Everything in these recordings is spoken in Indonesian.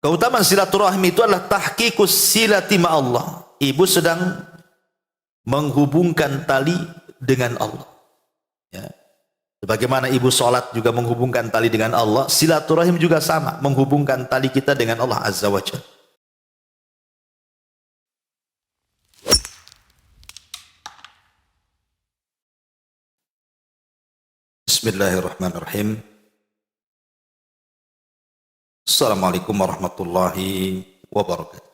Keutamaan silaturahim itu adalah tahqiqus silati ma'allah. Ibu sedang menghubungkan tali dengan Allah. Ya. Sebagaimana ibu sholat juga menghubungkan tali dengan Allah, silaturahim juga sama, menghubungkan tali kita dengan Allah Azza wa Jalla. Bismillahirrahmanirrahim. Assalamualaikum warahmatullahi wabarakatuh.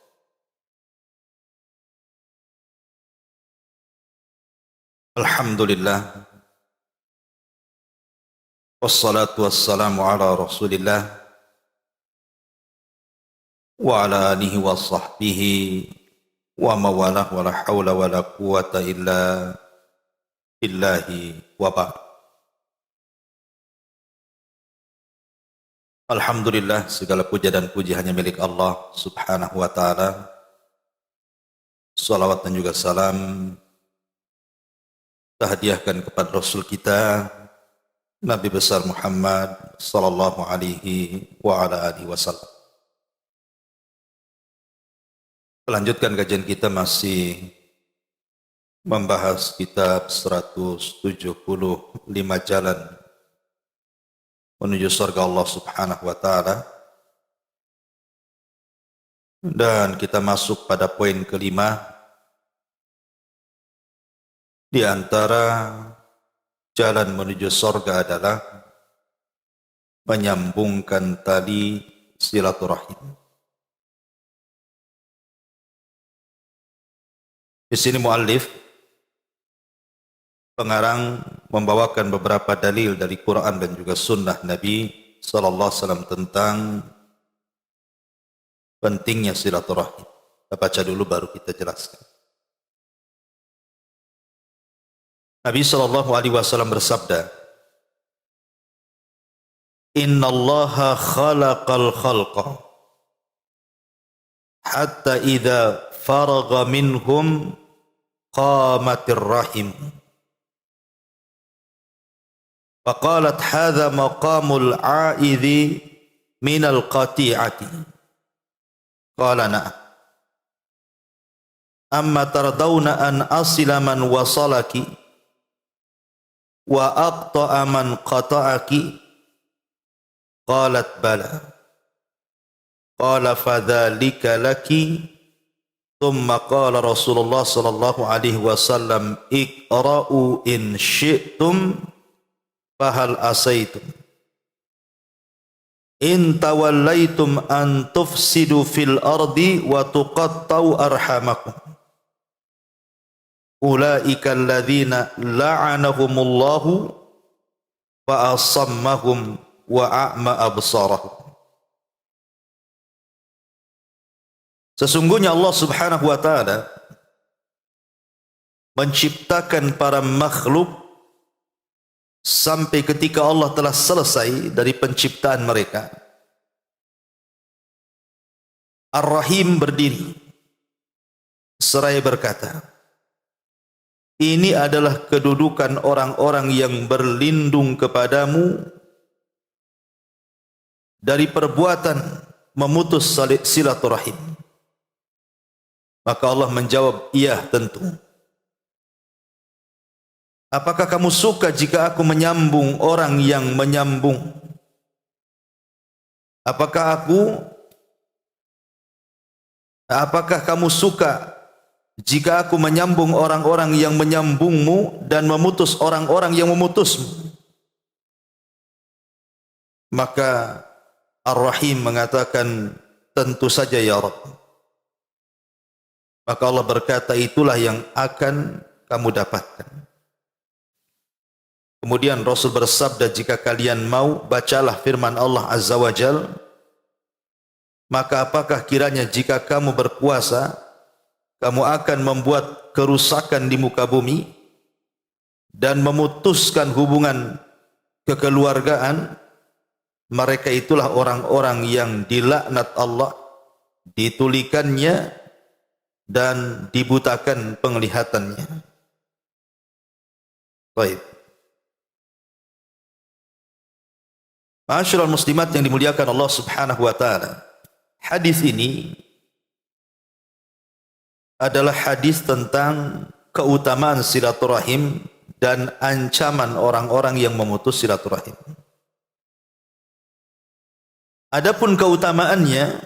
Alhamdulillah. Wassalatu wassalamu ala Rasulillah wa ala alihi wa sahbihi wa mawalah wa la hawla wa la quwata illa billahi wa ba'd. Alhamdulillah, segala puja dan puji hanya milik Allah Subhanahu wa ta'ala. Salawat dan juga salam kita hadiahkan kepada Rasul kita Nabi besar Muhammad sallallahu alaihi wa ala alihi wasallam. Melanjutkan kajian kita masih membahas kitab 175 jalan menuju surga Allah Subhanahu wa taala. Dan kita masuk pada poin kelima. Di antara jalan menuju surga adalah menyambungkan tali silaturahim. Di sini muallif pengarang membawakan beberapa dalil dari Quran dan juga sunnah Nabi sallallahu alaihi wasallam tentang pentingnya silaturahim. Kita baca dulu baru kita jelaskan. Nabi sallallahu alaihi wasallam bersabda, "Innallaha khalaqal khalqa hatta idza faragha minhum qamatir rahim." Faqalat hadha maqamul a'idhi minal qati'ati. Qala na'am. Amma tardawna an asila man wasalaki wa aqta'a man qata'aki. Qalat bala. Qala fadhalika laki. Thumma qala Rasulullah sallallahu alaihi wasallam iqra'u in syi'tum fahal asaitum in tawallaitum an tufsidu fil ardi wa tuqattau arhamakum ulaika alladhina la'anahumullahu fa asammahum wa a'ma absarahum. Sesungguhnya Allah Subhanahu wa taala menciptakan para makhluk sampai ketika Allah telah selesai dari penciptaan mereka. Ar-Rahim berdiri seraya berkata, ini adalah kedudukan orang-orang yang berlindung kepadamu dari perbuatan memutus silaturahim. Maka Allah menjawab, iya tentu. Apakah kamu suka jika aku menyambung orang yang menyambung? Apakah kamu suka jika aku menyambung orang-orang yang menyambungmu dan memutus orang-orang yang memutusmu? Maka Ar-Rahim mengatakan, tentu saja ya Rabb. Maka Allah berkata, itulah yang akan kamu dapatkan. Kemudian Rasul bersabda, jika kalian mau, bacalah firman Allah Azza wa Jal. Maka apakah kiranya jika kamu berpuasa, kamu akan membuat kerusakan di muka bumi dan memutuskan hubungan kekeluargaan? Mereka itulah orang-orang yang dilaknat Allah, ditulikannya dan dibutakan penglihatannya. Baik. Ma'asyiral muslimat yang dimuliakan Allah Subhanahu wa taala. Hadis ini adalah hadis tentang keutamaan silaturahim dan ancaman orang-orang yang memutus silaturahim. Adapun keutamaannya,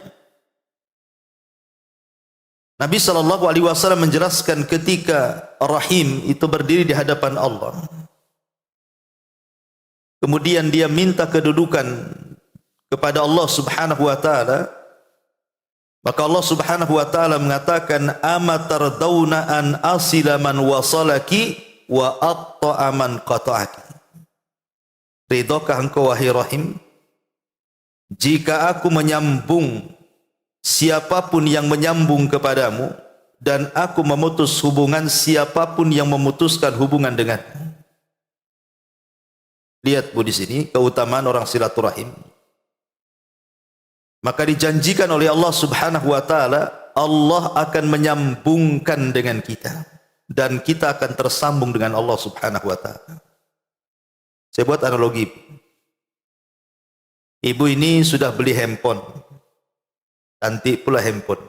Nabi SAW menjelaskan ketika rahim itu berdiri di hadapan Allah, kemudian dia minta kedudukan kepada Allah Subhanahu wa taala, maka Allah Subhanahu wa taala mengatakan, amatardawna an asila man wasalaki wa atta'a man qata'aki. Ridhakah engkau wahai rahim jika aku menyambung siapapun yang menyambung kepadamu, dan aku memutus hubungan siapapun yang memutuskan hubungan denganmu. Lihat Bu di sini keutamaan orang silaturahim. Maka dijanjikan oleh Allah Subhanahu wa taala, Allah akan menyambungkan dengan kita dan kita akan tersambung dengan Allah Subhanahu wa taala. Saya buat analogi. Ibu ini sudah beli handphone, cantik pula handphone.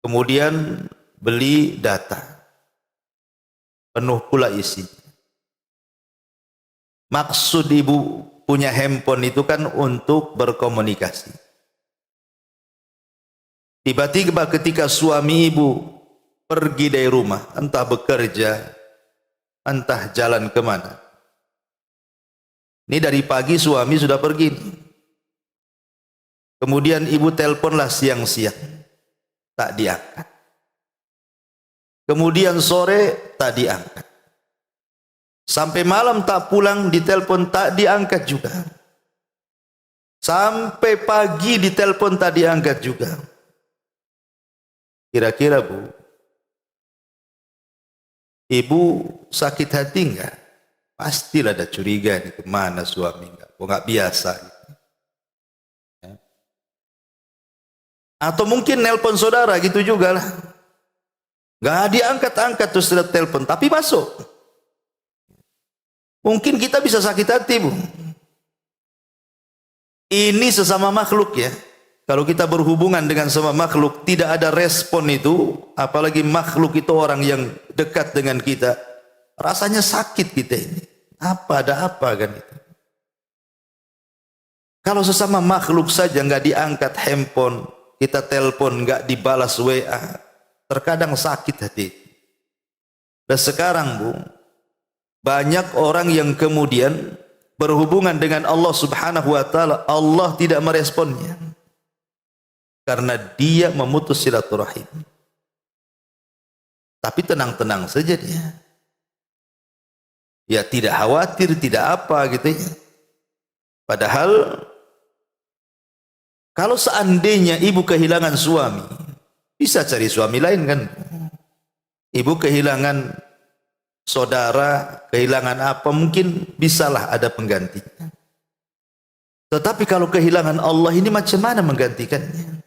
Kemudian beli data, penuh pula isi. Maksud ibu punya handphone itu kan untuk berkomunikasi. Tiba-tiba ketika suami ibu pergi dari rumah, entah bekerja, entah jalan kemana. Ini dari pagi suami sudah pergi. Kemudian ibu teleponlah siang-siang, tak diangkat. Kemudian sore tak diangkat. Sampai malam tak pulang, ditelepon tak diangkat juga. Sampai pagi ditelepon tak diangkat juga. Kira-kira Bu, ibu sakit hati enggak? Pastilah ada curiga nih, kemana suami enggak? Kok enggak biasa gitu. Ya. Atau mungkin nelpon saudara gitu juga lah. Enggak diangkat-angkat terus sudah telepon, tapi masuk. Mungkin kita bisa sakit hati Bu. Ini sesama makhluk ya. Kalau kita berhubungan dengan sama makhluk tidak ada respon itu, apalagi makhluk itu orang yang dekat dengan kita, rasanya sakit kita ini. Ada apa kan itu? Kalau sesama makhluk saja nggak diangkat handphone, kita telepon nggak dibalas WA, terkadang sakit hati. Dan sekarang Bu, banyak orang yang kemudian berhubungan dengan Allah Subhanahu wa taala, Allah tidak meresponnya karena dia memutus silaturahim. Tapi tenang-tenang saja dia. Ya tidak khawatir, tidak apa gitu ya. Padahal kalau seandainya ibu kehilangan suami, bisa cari suami lain kan. Ibu kehilangan saudara, kehilangan apa, mungkin bisalah ada penggantinya. Tetapi kalau kehilangan Allah ini macam mana menggantikannya?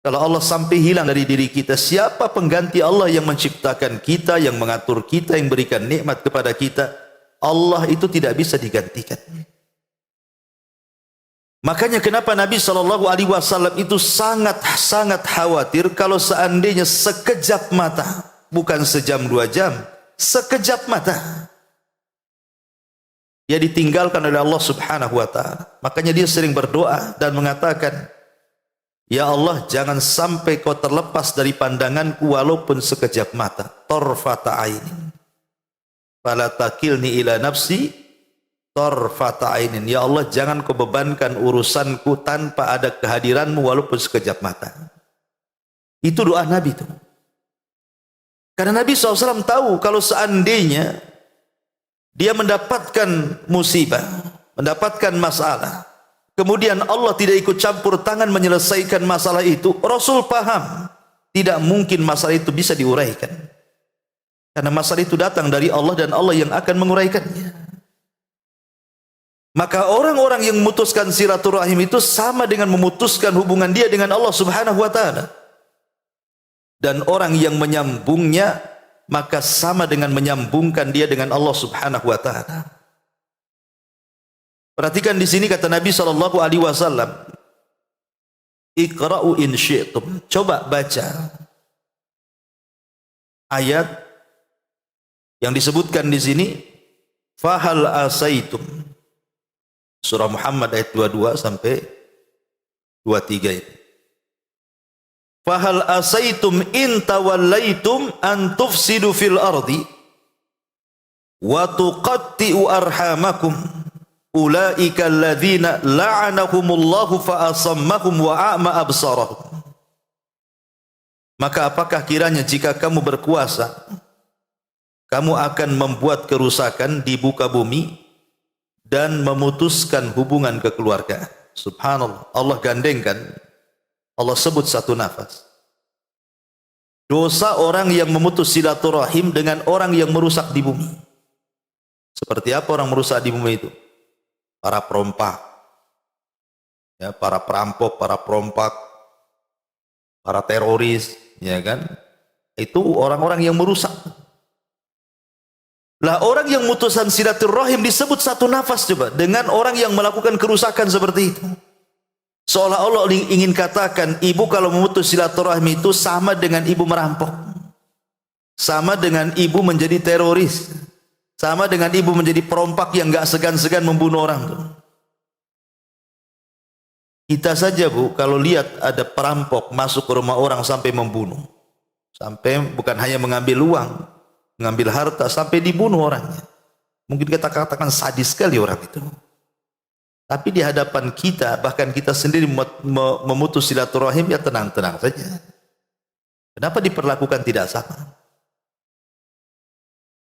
Kalau Allah sampai hilang dari diri kita, siapa pengganti Allah yang menciptakan kita, yang mengatur kita, yang berikan nikmat kepada kita? Allah itu tidak bisa digantikan. Makanya kenapa Nabi SAW itu sangat khawatir kalau seandainya sekejap mata, bukan sejam 2 jam, sekejap mata dia ditinggalkan oleh Allah Subhanahu wa taala. Makanya dia sering berdoa dan mengatakan, ya Allah, jangan sampai kau terlepas dari pandanganku walaupun sekejap mata. Tarfata ainin. Fala takilni ila nafsi tarfata ainin. Ya Allah, jangan kau bebankan urusanku tanpa ada kehadiranmu walaupun sekejap mata. Itu doa Nabi itu. Karena Nabi SAW tahu kalau seandainya dia mendapatkan musibah, mendapatkan masalah, kemudian Allah tidak ikut campur tangan menyelesaikan masalah itu, Rasul paham tidak mungkin masalah itu bisa diuraikan. Karena masalah itu datang dari Allah dan Allah yang akan menguraikannya. Maka orang-orang yang memutuskan silaturahim itu sama dengan memutuskan hubungan dia dengan Allah Subhanahu wa taala. Dan orang yang menyambungnya maka sama dengan menyambungkan dia dengan Allah Subhanahu wa taala. Perhatikan di sini kata Nabi SAW, Iqra'u in syi'tum. Coba baca ayat yang disebutkan di sini, fahal asaitum. Surah Muhammad ayat 22 sampai 23 ini. Fahal asaitum in tawallaitum an tufsidu fil ardi wa tuqatti'u arhamakum ulaika alladzina la'anahumullahu fa asammahum wa a'ma absarahum. Maka apakah kiranya jika kamu berkuasa, kamu akan membuat kerusakan di muka bumi dan memutuskan hubungan kekeluargaan. Subhanallah, Allah gandengkan, Allah sebut satu nafas. Dosa orang yang memutus silaturahim dengan orang yang merusak di bumi. Seperti apa orang merusak di bumi itu? Para perompak, ya, para perampok, para perompak, para teroris, ya kan? Itu orang-orang yang merusak. Lah orang yang mutusan silaturahim disebut satu nafas coba dengan orang yang melakukan kerusakan seperti itu. Seolah-olah ingin katakan ibu kalau memutus silaturahim itu sama dengan ibu merampok, sama dengan ibu menjadi teroris, sama dengan ibu menjadi perompak yang gak segan-segan membunuh orang tuh. Kita saja Bu, kalau lihat ada perampok masuk ke rumah orang sampai membunuh, sampai bukan hanya mengambil uang, mengambil harta, sampai dibunuh orangnya. Mungkin kita katakan sadis sekali orang itu. Tapi di hadapan kita, bahkan kita sendiri memutus silaturahim, ya tenang-tenang saja. Kenapa diperlakukan tidak sama?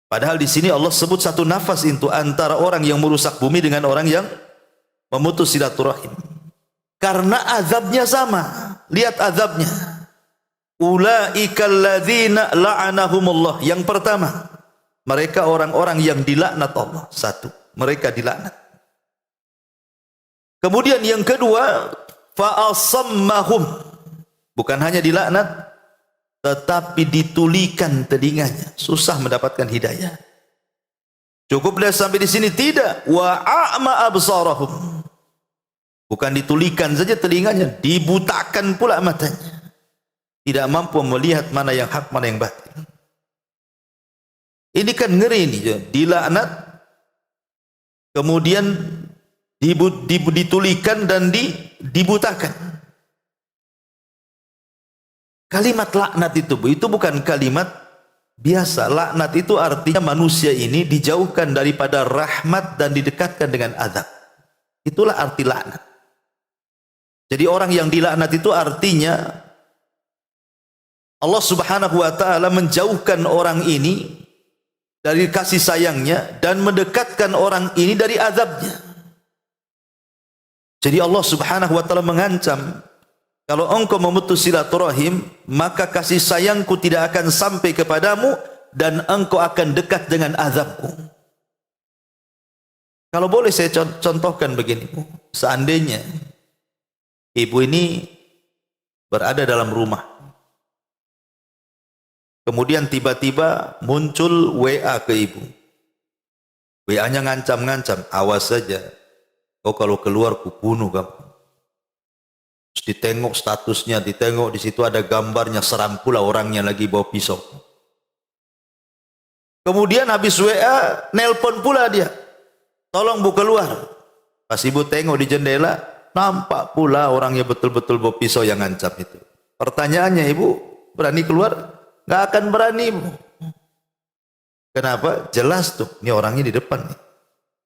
Padahal di sini Allah sebut satu nafas itu antara orang yang merusak bumi dengan orang yang memutus silaturahim. Karena azabnya sama. Lihat azabnya. Ulaikal ladzina la'anahumullah. Yang pertama, mereka orang-orang yang dilaknat Allah. Satu, mereka dilaknat. Kemudian yang kedua, fa'asammahum. Bukan hanya dilaknat, tetapi ditulikan telinganya, susah mendapatkan hidayah. Cukup dah sampai di sini? Tidak. Wa a'ma absarahum. Bukan ditulikan saja telinganya, dibutakan pula matanya. Tidak mampu melihat mana yang hak, mana yang batil. Ini kan ngeri ini, dilaknat, kemudian ditulikan dan dibutakan. Kalimat laknat itu Bu, itu bukan kalimat biasa. Laknat itu artinya manusia ini dijauhkan daripada rahmat dan didekatkan dengan azab. Itulah arti laknat. Jadi orang yang dilaknat itu artinya Allah Subhanahu wa taala menjauhkan orang ini dari kasih sayangnya dan mendekatkan orang ini dari azabnya. Jadi Allah Subhanahu wa taala mengancam, kalau engkau memutus silaturahim, maka kasih sayangku tidak akan sampai kepadamu dan engkau akan dekat dengan azabku. Kalau boleh saya contohkan begini, seandainya ibu ini berada dalam rumah, kemudian tiba-tiba muncul WA ke ibu. WA-nya ngancam-ngancam, awas saja, kau kalau keluar kubunuh kamu. Terus ditengok statusnya, ditengok di situ ada gambarnya, serang pula orangnya lagi bawa pisau. Kemudian habis WA, nelpon pula dia, tolong Bu keluar. Pas ibu tengok di jendela, nampak pula orangnya betul-betul bawa pisau yang ngancam itu. Pertanyaannya, ibu berani keluar? Nggak akan berani Bu. Kenapa? Jelas tuh, ini orangnya di depan nih.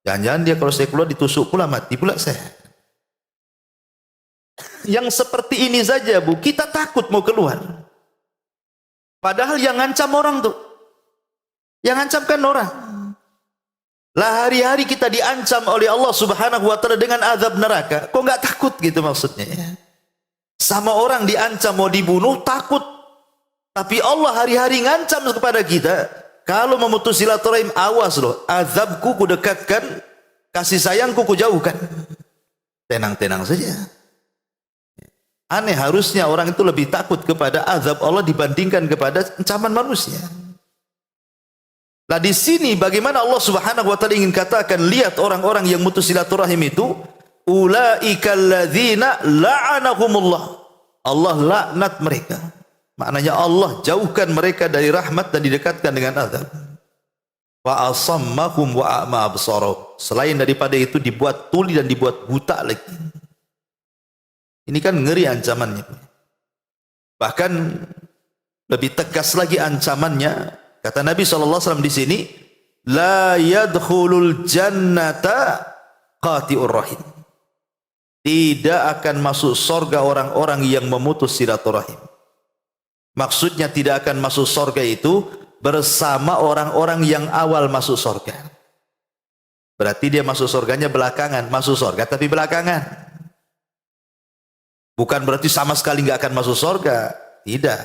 Jangan-jangan dia kalau saya keluar ditusuk pula, mati pula saya. Yang seperti ini saja Bu, kita takut mau keluar. Padahal yang ngancam orang tuh, yang ngancam kan orang. Lah hari-hari kita diancam oleh Allah Subhanahu wa taala dengan azab neraka. Kok nggak takut gitu maksudnya ya? Sama orang diancam mau dibunuh takut. Tapi Allah hari-hari ngancam kepada kita, kalau memutus silaturahim awas loh, azabku ku dekatkan, kasih sayangku ku jauhkan. Tenang-tenang saja. Aneh, harusnya orang itu lebih takut kepada azab Allah dibandingkan kepada ancaman manusia. Nah di sini bagaimana Allah Subhanahu wa taala ingin katakan, lihat orang-orang yang mutus silaturahim itu, ulaikal ladzina la'anahumullah. Allah laknat mereka. Maknanya Allah jauhkan mereka dari rahmat dan didekatkan dengan azab. Wa asammahum wa a'ma absarahum. Selain daripada itu dibuat tuli dan dibuat buta lagi. Ini kan ngeri ancamannya. Bahkan lebih tegas lagi ancamannya. Kata Nabi SAW di sini, la yadkhulul jannata qati'ur rahim. Tidak akan masuk surga orang-orang yang memutus silaturahim. Maksudnya tidak akan masuk surga itu bersama orang-orang yang awal masuk surga. Berarti dia masuk surganya belakangan, masuk surga tapi belakangan. Bukan berarti sama sekali nggak akan masuk surga. Tidak.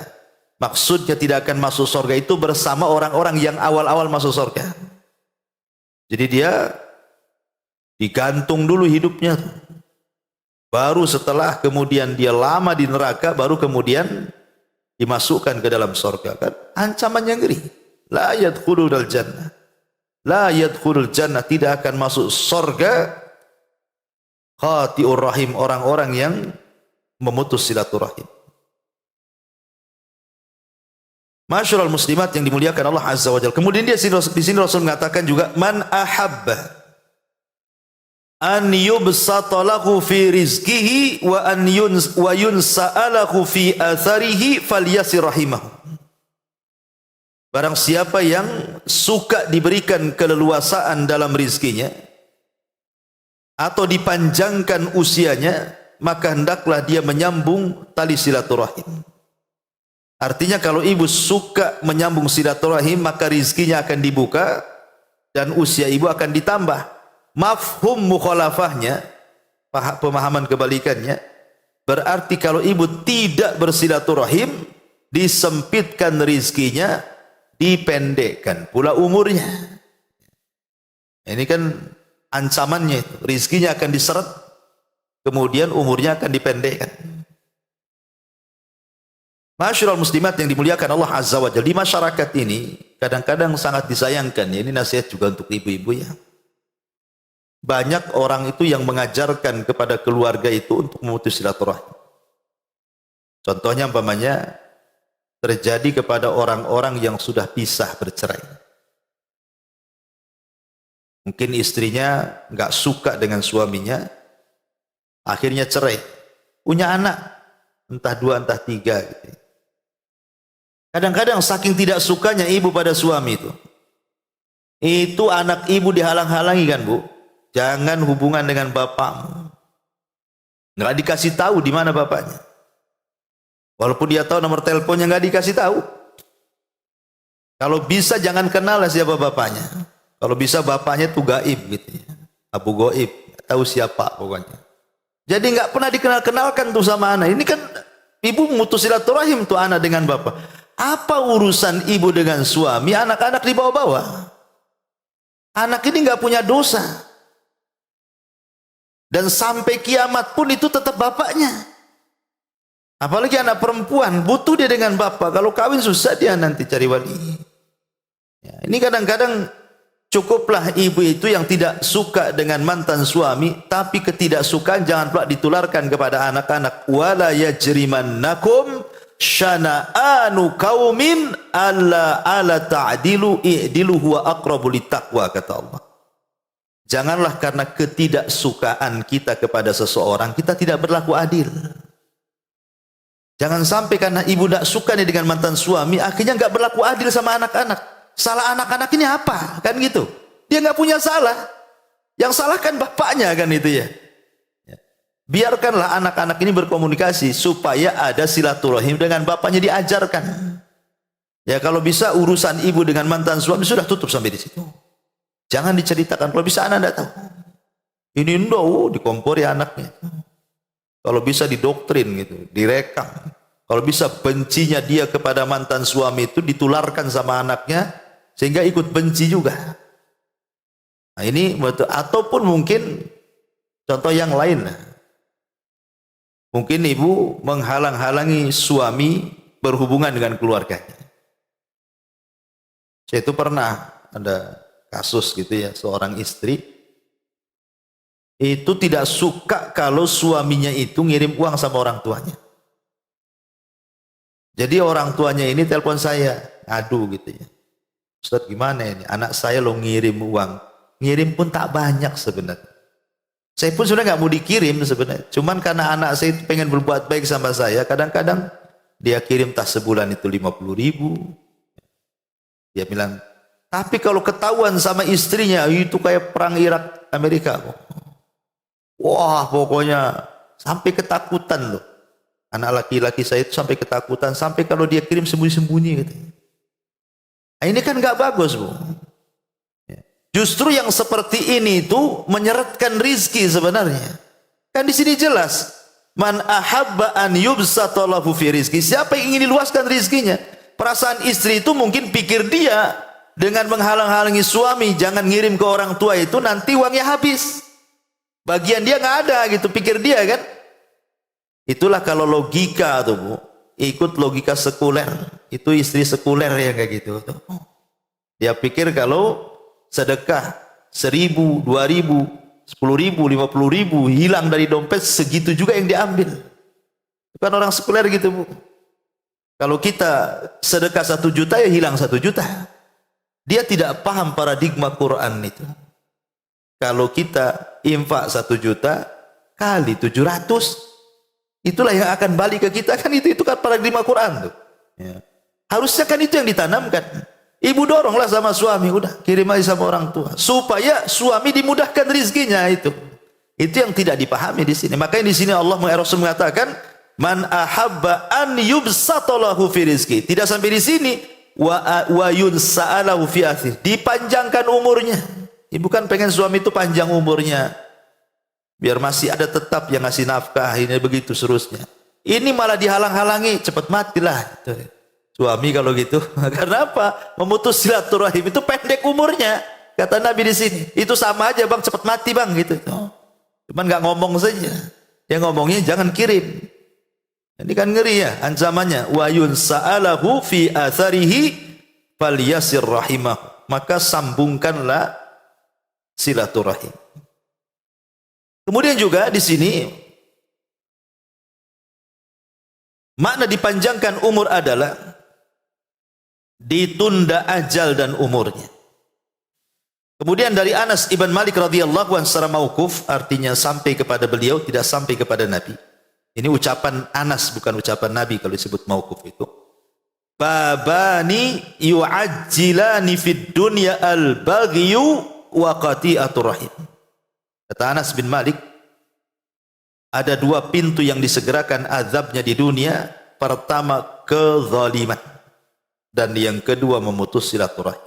Maksudnya tidak akan masuk surga itu bersama orang-orang yang awal-awal masuk surga. Jadi dia digantung dulu hidupnya. Baru setelah kemudian dia lama di neraka, baru kemudian dimasukkan ke dalam surga. Kan ancamannya ngeri. La yadkhulul jannah. La yadkhulul jannah, tidak akan masuk surga qati'ur rahim, orang-orang yang memutus silaturahim. Masyarul muslimat yang dimuliakan Allah Azza wa Jalla. Kemudian di sini Rasul mengatakan juga, man ahabba an yubsata lahu fi rizqihi wa an yunsa'alahu fi atharihi falyasir rahimahu. Barang siapa yang suka diberikan keleluasaan dalam rizkinya atau dipanjangkan usianya, maka hendaklah dia menyambung tali silaturahim. Artinya kalau ibu suka menyambung silaturahim, maka rizkinya akan dibuka dan usia ibu akan ditambah. Mafhum mukhalafahnya, pemahaman kebalikannya, berarti kalau ibu tidak bersilaturahim, disempitkan rizkinya, dipendekkan pula umurnya. Ini kan ancamannya, rizkinya akan diseret, kemudian umurnya akan dipendekkan. Masyarul muslimat yang dimuliakan Allah Azza wa Jalla, di masyarakat ini kadang-kadang sangat disayangkan. Ini nasihat juga untuk ibu-ibu ya. Banyak orang itu yang mengajarkan kepada keluarga itu untuk memutus silaturahim. Contohnya umpamanya terjadi kepada orang-orang yang sudah pisah bercerai. Mungkin istrinya nggak suka dengan suaminya, akhirnya cerai. Punya anak, entah 2 entah 3 gitu. Kadang-kadang saking tidak sukanya ibu pada suami itu anak ibu dihalang-halangi kan bu, jangan hubungan dengan bapakmu. Nggak dikasih tahu di mana bapaknya. Walaupun dia tahu nomor teleponnya, nggak dikasih tahu. Kalau bisa jangan kenal lah siapa bapaknya. Kalau bisa bapaknya tuh gaib gitu ya. Abu Goib, tahu siapa pokoknya. Jadi nggak pernah dikenal-kenalkan tuh sama anak. Ini kan ibu memutus silaturahim tuh anak dengan bapak. Apa urusan ibu dengan suami, anak-anak dibawa-bawa? Anak ini nggak punya dosa. Dan sampai kiamat pun itu tetap bapaknya. Apalagi anak perempuan, butuh dia dengan bapak. Kalau kawin susah dia nanti cari wali. Ya, ini kadang-kadang cukuplah ibu itu yang tidak suka dengan mantan suami, tapi ketidaksukaan jangan pula ditularkan kepada anak-anak. Wala yajrimannakum syana'anu qaumin alla ta'dilu i'dilu huwa aqrabu littaqwa, kata Allah. Janganlah karena ketidaksukaan kita kepada seseorang kita tidak berlaku adil. Jangan sampai karena ibu tidak suka nih dengan mantan suami, akhirnya nggak berlaku adil sama anak-anak. Salah anak-anak ini apa? Kan gitu. Dia nggak punya salah. Yang salah kan bapaknya kan itu ya. Biarkanlah anak-anak ini berkomunikasi supaya ada silaturahim dengan bapaknya, diajarkan. Ya kalau bisa urusan ibu dengan mantan suami sudah tutup sampai di situ. Jangan diceritakan. Kalau bisa anak tidak tahu. Ini dikompori anaknya. Kalau bisa didoktrin gitu, direkam. Kalau bisa bencinya dia kepada mantan suami itu ditularkan sama anaknya sehingga ikut benci juga. Nah ini betul. Ataupun mungkin contoh yang lain. Mungkin ibu menghalang-halangi suami berhubungan dengan keluarganya. Saya itu pernah ada kasus gitu ya, seorang istri itu tidak suka kalau suaminya itu ngirim uang sama orang tuanya. Jadi orang tuanya ini telepon saya, ngadu gitu ya. Ustaz gimana ini? Anak saya lo ngirim uang. Ngirim pun tak banyak sebenarnya. Saya pun sudah nggak mau dikirim sebenarnya. Cuman karena anak saya itu pengen berbuat baik sama saya, kadang-kadang dia kirim tas sebulan itu 50.000. Dia bilang, tapi kalau ketahuan sama istrinya, itu kayak perang Irak Amerika. Wah, pokoknya sampai ketakutan loh. Anak laki-laki saya itu sampai ketakutan, sampai kalau dia kirim sembunyi-sembunyi gitu. Nah, ini kan nggak bagus, Bu. Justru yang seperti ini itu menyeretkan rizki sebenarnya. Kan di sini jelas, man ahabba an yubsata lahu fi rizki. Siapa yang ingin diluaskan rizkinya? Perasaan istri itu mungkin pikir dia dengan menghalang-halangi suami jangan ngirim ke orang tua itu, nanti uangnya habis. Bagian dia nggak ada gitu, pikir dia kan. Itulah kalau logika tuh, Bu. Ikut logika sekuler. Itu istri sekuler yang kayak gitu tuh. Dia pikir kalau sedekah 1.000, 2.000, 10.000, 50.000 hilang dari dompet, segitu juga yang diambil. Bukan orang sekuler gitu, Bu. Kalau kita sedekah 1 juta ya hilang 1 juta. Dia tidak paham paradigma Quran itu. Kalau kita infak 1 juta kali 700, itulah yang akan balik ke kita, kan itu kan paradigma Quran tuh. Ya. Harusnya kan itu yang ditanamkan. Ibu doronglah sama suami, udah kirim aja sama orang tua supaya suami dimudahkan rizkinya itu. Itu yang tidak dipahami di sini. Makanya di sini Allah mengatakan man ahabba an yubsata lahu fi rizki. Tidak sampai di sini wa yunsa'alahu fi athir. Dipanjangkan umurnya. Ibu kan pengen suami itu panjang umurnya. Biar masih ada tetap yang ngasih nafkah, ini begitu seterusnya. Ini malah dihalang-halangi, cepat matilah. Suami kalau gitu. Karena apa? Memutus silaturahim itu pendek umurnya. Kata Nabi di sini. Itu sama aja, Bang, cepat mati, Bang, gitu. Cuman nggak ngomong saja. Yang ngomongnya jangan kirim. Ini kan ngeri ya ancamannya. Wa yunsa'alahu fi atharihi falyasir rahimah. Maka sambungkanlah silaturahim. Kemudian juga di sini makna dipanjangkan umur adalah ditunda ajal dan umurnya. Kemudian dari Anas ibn Malik radhiyallahu anhu secara mauquf, artinya sampai kepada beliau, tidak sampai kepada Nabi. Ini ucapan Anas, bukan ucapan Nabi kalau disebut mauquf itu. Babani yu'ajjilani fid dunya al-baghyu wa qati'atur rahim. Kata Anas bin Malik, ada 2 pintu yang disegerakan azabnya di dunia. Pertama, kezaliman. Dan yang kedua, memutus silaturahim.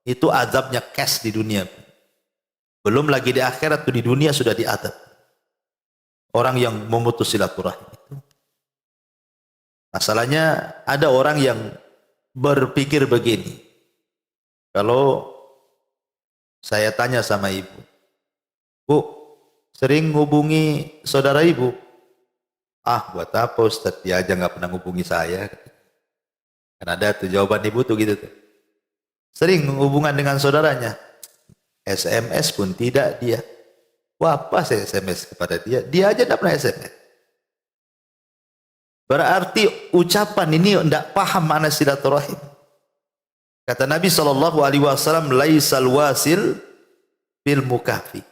Itu azabnya cash di dunia. Belum lagi di akhirat, tuh di dunia sudah diazab. Orang yang memutus silaturahim itu. Masalahnya, ada orang yang berpikir begini. Kalau saya tanya sama ibu, Bu, sering hubungi saudara ibu? Ah, buat apa Ustaz? Dia aja nggak pernah hubungi saya. Kan ada tuh jawaban ibu tuh gitu tuh. Sering hubungan dengan saudaranya. SMS pun tidak dia. Wah, apa saya SMS kepada dia? Dia aja tidak pernah SMS. Berarti ucapan ini tidak paham makna silaturahim. Kata Nabi SAW, laisal wasil bil mukafi.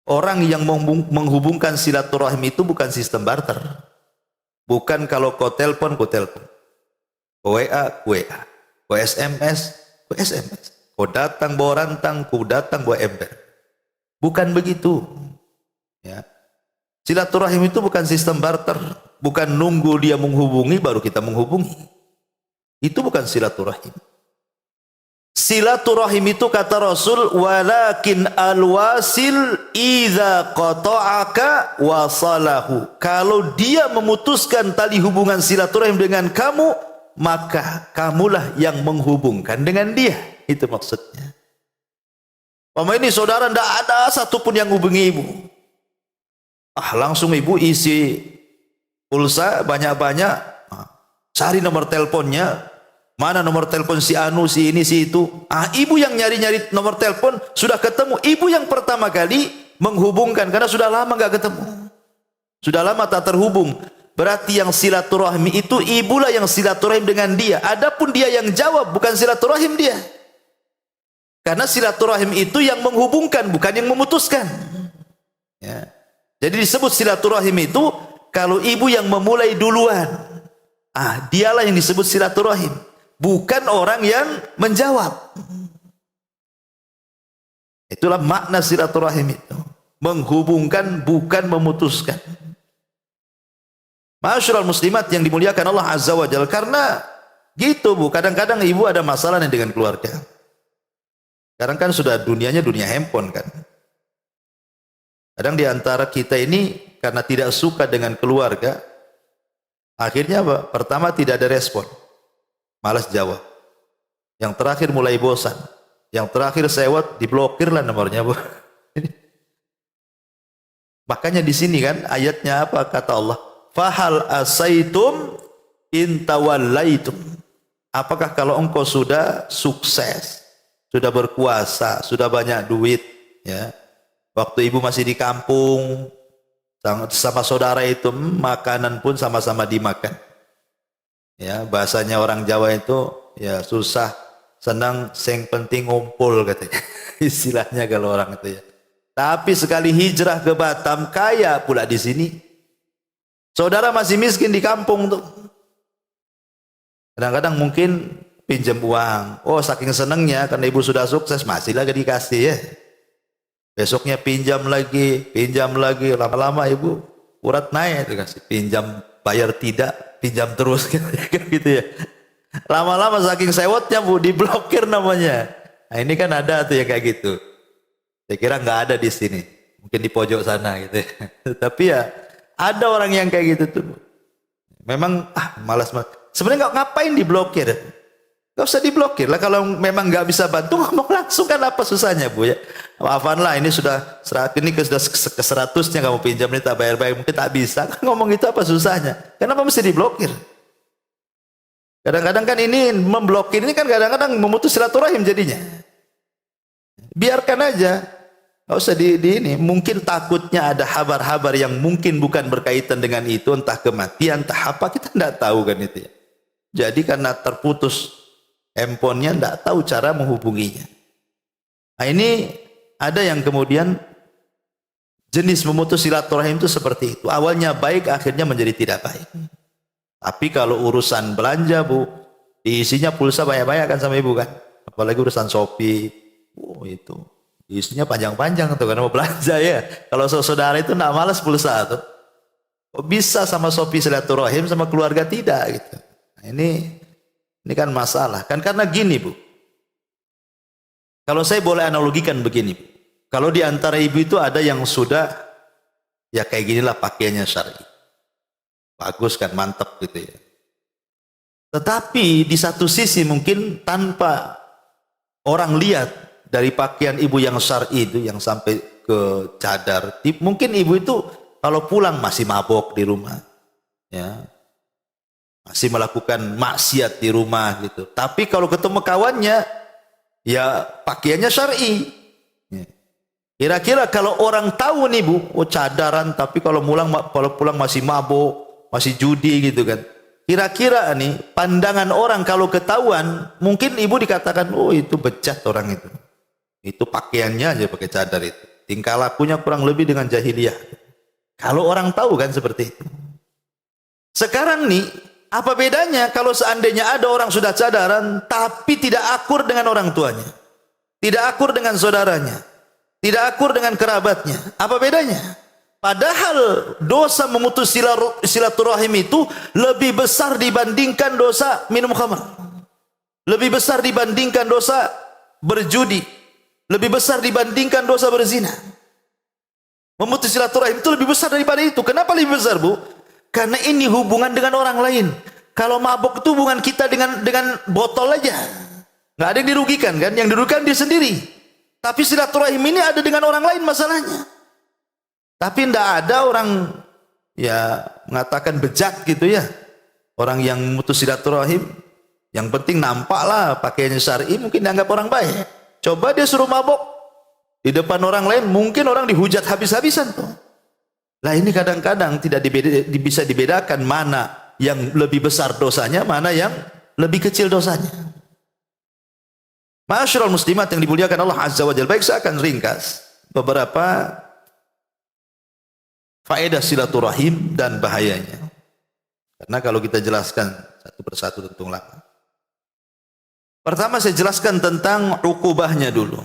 Orang yang menghubungkan silaturahim itu bukan sistem barter. Bukan kalau kau telepon, kau telepon. Kau WA, WA. Kau SMS, kau SMS. Kau datang bawa rantang, kau datang bawa ember. Bukan begitu. Ya. Silaturahim itu bukan sistem barter. Bukan nunggu dia menghubungi, baru kita menghubungi. Itu bukan silaturahim. Silaturahim itu kata Rasul, walakin alwasil idza qata'aka wasalahu. Kalau dia memutuskan tali hubungan silaturahim dengan kamu, maka kamulah yang menghubungkan dengan dia. Itu maksudnya. Mama ini saudara tidak ada satupun yang hubungi ibu. Ah, langsung ibu isi pulsa banyak-banyak, cari nomor teleponnya. Mana nomor telepon si Anu, si ini, si itu. Ah, ibu yang nyari-nyari nomor telepon, sudah ketemu. Ibu yang pertama kali menghubungkan, karena sudah lama nggak ketemu. Sudah lama tak terhubung. berarti yang silaturahmi itu ibulah yang silaturahim dengan dia. Adapun dia yang jawab, bukan silaturahim dia. Karena silaturahim itu yang menghubungkan, bukan yang memutuskan. Ya. Jadi disebut silaturahim itu kalau ibu yang memulai duluan. Dialah yang disebut silaturahim, bukan orang yang menjawab. Itulah makna silaturahim itu. Menghubungkan, bukan memutuskan. Ma'asyiral muslimat yang dimuliakan Allah Azza wa Jalla, karena gitu Bu, kadang-kadang ibu ada masalah dengan keluarga. Sekarang kan sudah dunianya dunia handphone kan. Kadang di antara kita ini karena tidak suka dengan keluarga, akhirnya apa? Pertama tidak ada respon, malas jawab. Yang terakhir mulai bosan. Yang terakhir sewot, diblokir lah nomornya Bu. Makanya di sini kan ayatnya apa kata Allah? Fahal asaitum in tawallaitum. Apakah kalau engkau sudah sukses, sudah berkuasa, sudah banyak duit, ya. Waktu ibu masih di kampung sama saudara itu makanan pun sama-sama dimakan. Ya, bahasanya orang Jawa itu ya susah senang sing penting ngumpul katanya. Istilahnya kalau orang itu ya. Tapi sekali hijrah ke Batam kaya pula di sini. Saudara masih miskin di kampung tuh. Kadang-kadang mungkin pinjam uang. Oh, saking senangnya karena ibu sudah sukses masih lagi dikasih ya. Besoknya pinjam lagi, lama-lama ibu urat naik dikasih. Pinjam bayar tidak, pinjam terus gitu ya. Lama-lama saking sewotnya Bu diblokir namanya. Nah, ini kan ada tuh ya kayak gitu. Saya kira nggak ada di sini. Mungkin di pojok sana gitu ya. Tapi ya ada orang yang kayak gitu tuh. Memang malas. Sebenarnya ngapain diblokir? Gak usah diblokir lah. Kalau memang nggak bisa bantu ngomong langsung kan apa susahnya Bu ya. Maafan lah ini sudah sudah ke 100-nya kamu pinjam ini tak bayar-bayar mungkin tak bisa. Kan ngomong itu apa susahnya? Kenapa mesti diblokir? Kadang-kadang kan ini memblokir ini kan kadang-kadang memutus silaturahim jadinya. Biarkan aja. Gak usah di ini. Mungkin takutnya ada habar-habar yang mungkin bukan berkaitan dengan itu, entah kematian, entah apa, kita tidak tahu kan itu ya. Jadi karena terputus handphonenya, tidak tahu cara menghubunginya. Nah ini ada yang kemudian jenis memutus silaturahim itu seperti itu. Awalnya baik, akhirnya menjadi tidak baik. Tapi kalau urusan belanja Bu, isinya pulsa banyak-banyak kan sama ibu kan. Apalagi urusan Shopee, itu isinya panjang-panjang tuh karena mau belanja ya. Kalau saudara itu nak malas pulsa tuh. Bisa sama Shopee silaturahim sama keluarga tidak gitu. Nah, ini kan masalah. Kan karena gini Bu. Kalau saya boleh analogikan begini Bu. Kalau di antara ibu itu ada yang sudah ya kayak ginilah pakaiannya syar'i. Bagus kan, mantap gitu ya. Tetapi di satu sisi mungkin tanpa orang lihat dari pakaian ibu yang syar'i itu yang sampai ke cadar, mungkin ibu itu kalau pulang masih mabok di rumah, ya, masih melakukan maksiat di rumah gitu. Tapi kalau ketemu kawannya, ya pakaiannya syar'i. Kira-kira kalau orang tahu nih Bu, cadaran, tapi kalau pulang masih mabok, masih judi gitu kan. Kira-kira nih pandangan orang kalau ketahuan, mungkin ibu dikatakan, oh itu bejat orang itu. Itu pakaiannya aja pakai cadar itu. Tingkah lakunya kurang lebih dengan jahiliyah. Kalau orang tahu kan seperti itu. Sekarang nih, apa bedanya kalau seandainya ada orang sudah cadaran, tapi tidak akur dengan orang tuanya. Tidak akur dengan saudaranya. Tidak akur dengan kerabatnya. Apa bedanya? Padahal dosa memutus silaturahim itu lebih besar dibandingkan dosa minum khamr. Lebih besar dibandingkan dosa berjudi. Lebih besar dibandingkan dosa berzina. Memutus silaturahim itu lebih besar daripada itu. Kenapa lebih besar Bu? Karena ini hubungan dengan orang lain. Kalau mabuk itu hubungan kita dengan botol aja. Nggak ada yang dirugikan kan? Yang dirugikan dia sendiri. Tapi silaturahim ini ada dengan orang lain masalahnya. Tapi tidak ada orang ya mengatakan bejat gitu ya. Orang yang memutus silaturahim, yang penting nampaklah pakaiannya syar'i, mungkin dianggap orang baik. Coba dia suruh mabok di depan orang lain, mungkin orang dihujat habis-habisan tuh. Lah ini kadang-kadang tidak bisa dibedakan mana yang lebih besar dosanya, mana yang lebih kecil dosanya. Ma'asyiral muslimat yang dimuliakan Allah Azza wa Jalla. Baik, saya akan ringkas beberapa faedah silaturahim dan bahayanya. Karena kalau kita jelaskan satu persatu tentu lama. Pertama saya jelaskan tentang ukubahnya dulu.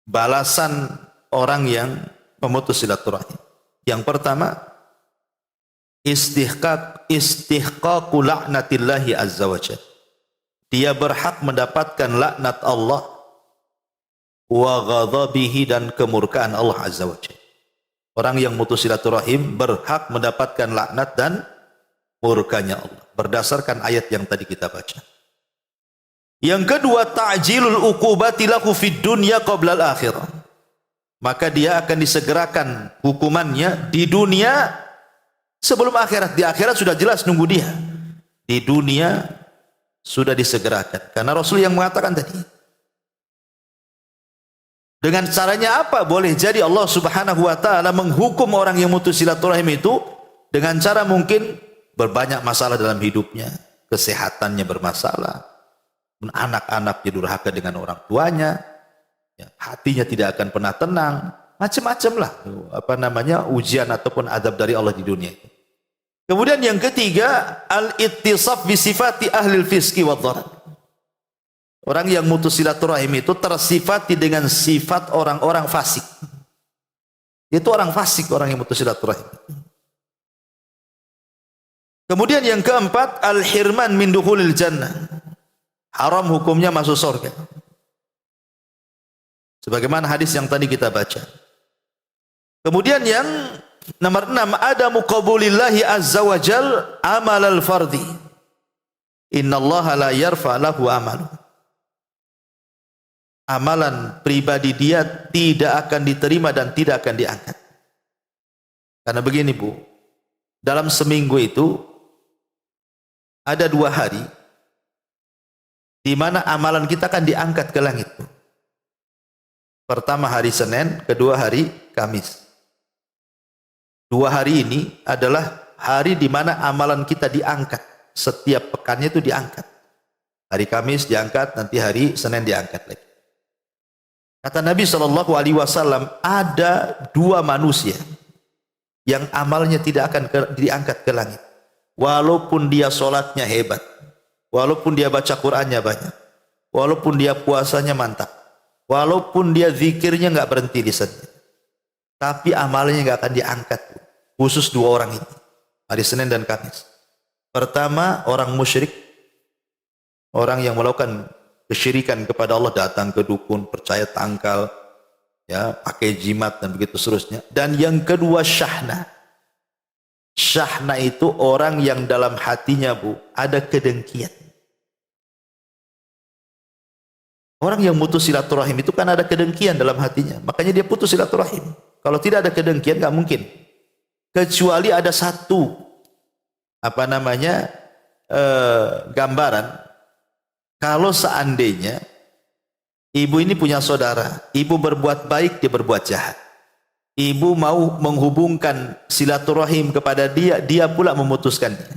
Balasan orang yang memutus silaturahim. Yang pertama, istihqaqu la'natillahi azza wa jalla. Dia berhak mendapatkan laknat Allah wa ghadabihi dan kemurkaan Allah azza wa jalla. Orang yang memutus silaturahim berhak mendapatkan laknat dan murkanya Allah berdasarkan ayat yang tadi kita baca. Yang kedua, ta'jilul uqubati lahu fid dunya qabla al-akhirah. Maka dia akan disegerakan hukumannya di dunia sebelum akhirat. Di akhirat sudah jelas nunggu dia. Di dunia sudah disegerakan. Karena Rasul yang mengatakan tadi. Dengan caranya apa? Boleh jadi Allah Subhanahu wa taala menghukum orang yang mutus silaturahim itu dengan cara mungkin berbanyak masalah dalam hidupnya, kesehatannya bermasalah, anak-anaknya durhaka dengan orang tuanya, ya, hatinya tidak akan pernah tenang, macam-macam lah ujian ataupun adab dari Allah di dunia. Kemudian yang ketiga, al-ittisaf bi sifati ahli al-fisqi wa dharar. Orang yang mutus silaturahim itu tersifati dengan sifat orang-orang fasik. Itu orang fasik, orang yang mutus silaturahim. Kemudian yang keempat, al-hirman min dukhulil jannah. Haram hukumnya masuk surga. Sebagaimana hadis yang tadi kita baca. Kemudian yang nomor 6, adamu qabulillahi azza wa jal amal al-fardi. Innallaha la yarfa lahu amalu. Amalan pribadi dia tidak akan diterima dan tidak akan diangkat. Karena begini Bu, dalam seminggu itu ada 2 hari di mana amalan kita akan diangkat ke langit. Pertama hari Senin, kedua hari Kamis. 2 hari ini adalah hari di mana amalan kita diangkat. Setiap pekannya itu diangkat. Hari Kamis diangkat, nanti hari Senin diangkat lagi. Kata Nabi SAW, ada 2 manusia yang amalnya tidak akan diangkat ke langit. Walaupun dia sholatnya hebat, walaupun dia baca Qur'annya banyak, walaupun dia puasanya mantap, walaupun dia zikirnya nggak berhenti lisannya, tapi amalnya nggak akan diangkat. Khusus 2 orang ini, hari Senin dan Kamis. Pertama, orang musyrik, orang yang melakukan kesyirikan kepada Allah, datang ke dukun, percaya tangkal, ya, pakai jimat dan begitu seterusnya. Dan yang kedua, syahna. Syahna itu orang yang dalam hatinya Bu ada kedengkian. Orang yang putus silaturahim itu kan ada kedengkian dalam hatinya, makanya dia putus silaturahim. Kalau tidak ada kedengkian nggak mungkin. Kecuali ada satu gambaran, kalau seandainya ibu ini punya saudara, ibu berbuat baik, dia berbuat jahat. Ibu mau menghubungkan silaturahim kepada dia, dia pula memutuskannya.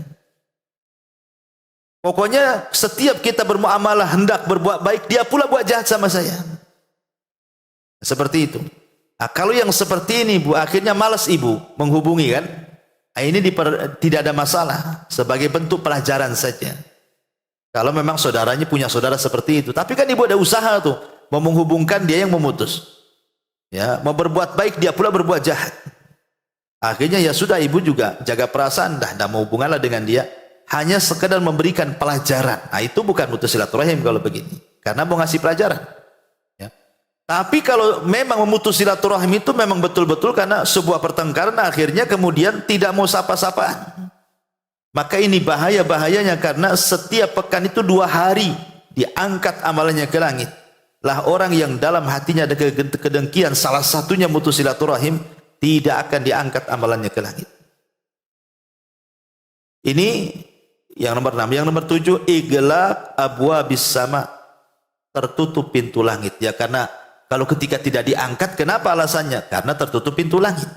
Pokoknya setiap kita bermuamalah hendak berbuat baik, dia pula buat jahat sama saya. Seperti itu. Nah, kalau yang seperti ini Bu, akhirnya malas ibu menghubungi kan? Nah, ini tidak ada masalah, sebagai bentuk pelajaran saja. Kalau memang saudaranya punya saudara seperti itu, tapi kan ibu ada usaha tuh, mau menghubungkan, dia yang memutus. Ya, mau berbuat baik, dia pula berbuat jahat. Akhirnya ya sudah, ibu juga jaga perasaan, dah mau hubunganlah dengan dia, hanya sekedar memberikan pelajaran. Nah, itu bukan putus silaturahim kalau begini, karena mau ngasih pelajaran. Ya. Tapi kalau memang memutus silaturahim itu memang betul-betul karena sebuah pertengkaran, akhirnya kemudian tidak mau sapa-sapaan. Maka ini bahaya-bahayanya, karena setiap pekan itu 2 hari diangkat amalannya ke langit. Lah orang yang dalam hatinya ada kedengkian, salah satunya mutus silaturahim, tidak akan diangkat amalannya ke langit. Ini yang nomor 6. Yang nomor 7, iglaq abwabis sama, tertutup pintu langit. Ya, karena kalau ketika tidak diangkat, kenapa alasannya? Karena tertutup pintu langit.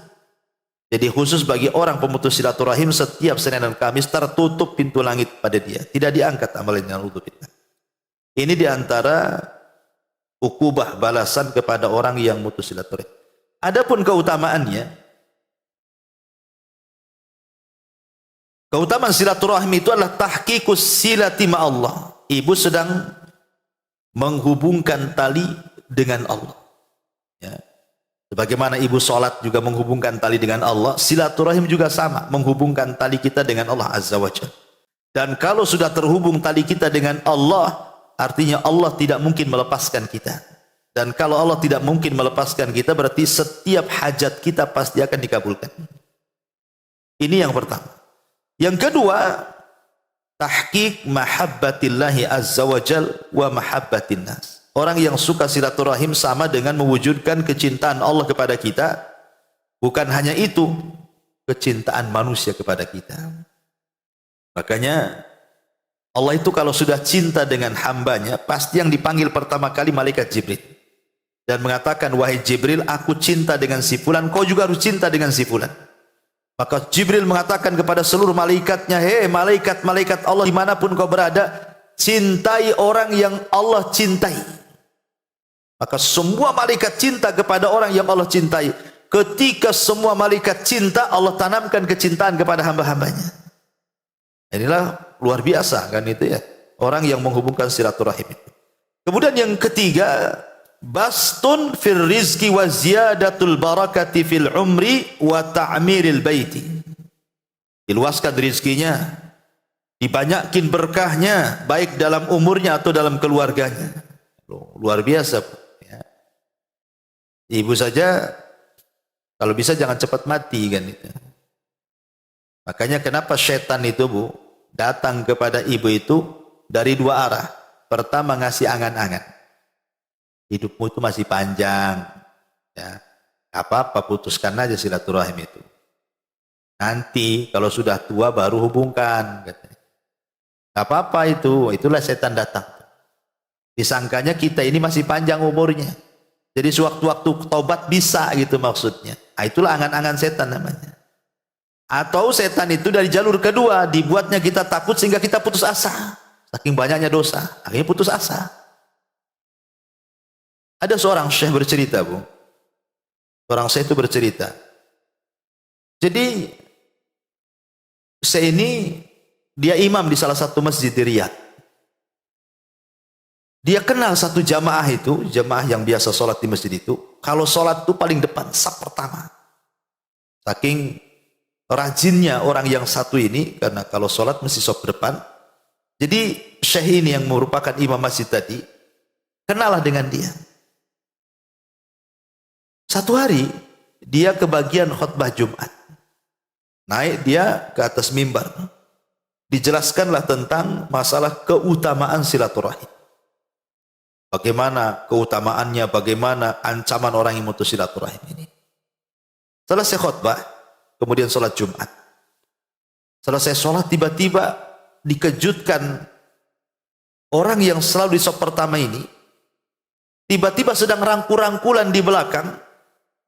Jadi khusus bagi orang pemutus silaturahim, setiap Senin dan Kamis tertutup pintu langit pada dia, tidak diangkat amalnya. Ini diantara ukubah balasan kepada orang yang mutus silaturahim. Adapun keutamaannya, keutamaan silaturahim itu adalah tahqiqus silati ma Allah. Ibu sedang menghubungkan tali dengan Allah. Ya. Sebagaimana ibu sholat juga menghubungkan tali dengan Allah, silaturahim juga sama, menghubungkan tali kita dengan Allah Azza wa Jalla. Dan kalau sudah terhubung tali kita dengan Allah, artinya Allah tidak mungkin melepaskan kita. Dan kalau Allah tidak mungkin melepaskan kita, berarti setiap hajat kita pasti akan dikabulkan. Ini yang pertama. Yang kedua, tahqiq mahabbatillahi azza wa jal wa mahabbatin nas. Orang yang suka silaturahim sama dengan mewujudkan kecintaan Allah kepada kita. Bukan hanya itu, kecintaan manusia kepada kita. Makanya Allah itu kalau sudah cinta dengan hambanya, pasti yang dipanggil pertama kali malaikat Jibril. Dan mengatakan, wahai Jibril, aku cinta dengan si fulan, kau juga harus cinta dengan si fulan. Maka Jibril mengatakan kepada seluruh malaikatnya, hei malaikat-malaikat Allah dimanapun kau berada, cintai orang yang Allah cintai. Maka semua malaikat cinta kepada orang yang Allah cintai. Ketika semua malaikat cinta, Allah tanamkan kecintaan kepada hamba-hambanya. Inilah luar biasa kan itu ya, orang yang menghubungkan silaturahim itu. Kemudian yang ketiga, bastun fir rizki wa ziyadatul barakati fil umri wa ta'miril baiti. Diluaskan rizkinya, dibanyakin berkahnya, baik dalam umurnya atau dalam keluarganya. Luar biasa. Ya. Ibu saja kalau bisa jangan cepat mati kan itu. Makanya kenapa setan itu Bu datang kepada ibu itu dari dua arah. Pertama ngasih angan-angan. Hidupmu itu masih panjang. Ya. Apa-apa putuskan aja silaturahim itu. Nanti kalau sudah tua baru hubungkan. Apa-apa itu. Itulah setan datang. Disangkanya kita ini masih panjang umurnya. Jadi sewaktu-waktu taubat bisa gitu maksudnya. Nah, itulah angan-angan setan namanya. Atau setan itu dari jalur kedua, dibuatnya kita takut sehingga kita putus asa. Saking banyaknya dosa, akhirnya putus asa. Ada seorang syekh bercerita, Bu. Seorang syekh itu bercerita. Jadi syekh ini dia imam di salah satu masjid di Riyadh. Dia kenal satu jamaah itu, jamaah yang biasa sholat di masjid itu. Kalau sholat itu paling depan, saf pertama. Saking rajinnya orang yang satu ini, karena kalau sholat mesti saf depan. Jadi syekh ini yang merupakan imam masjid tadi, kenalah dengan dia. Satu hari, dia kebagian khutbah Jumat. Naik dia ke atas mimbar. Dijelaskanlah tentang masalah keutamaan silaturahim. Bagaimana keutamaannya, bagaimana ancaman orang yang mutus silaturahim ini. Selesai khutbah, kemudian sholat Jumat. Selesai sholat, tiba-tiba dikejutkan orang yang selalu di saf pertama ini, tiba-tiba sedang rangkul-rangkulan di belakang